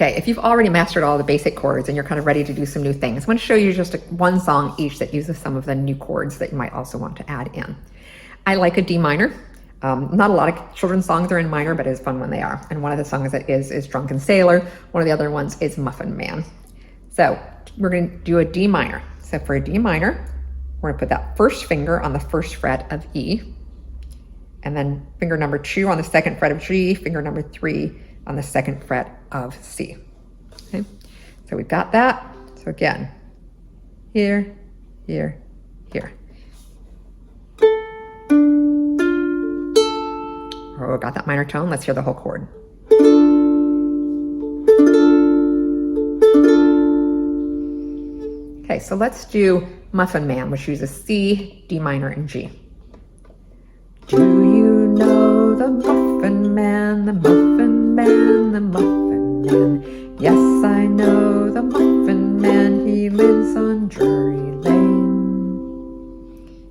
Okay, if you've already mastered all the basic chords and you're kind of ready to do some new things, I'm going to show you just one song each that uses some of the new chords that you might also want to add in. I like a D minor. Not a lot of children's songs are in minor, but it's fun when they are. And one of the songs that is Drunken Sailor. One of the other ones is Muffin Man. So we're going to do a D minor. So for a D minor, we're going to put that first finger on the first fret of E, and then finger number 2 on the second fret of G, finger number 3 on the second fret of C. Okay, so we've got that. So again, here, here, here. Oh, got that minor tone. Let's hear the whole chord. Okay, so let's do Muffin Man, which uses C, D minor, and G. Do you know the Muffin Man, the Muffin Man, the Muffin Man? Yes, I know the Muffin Man, he lives on Drury Lane.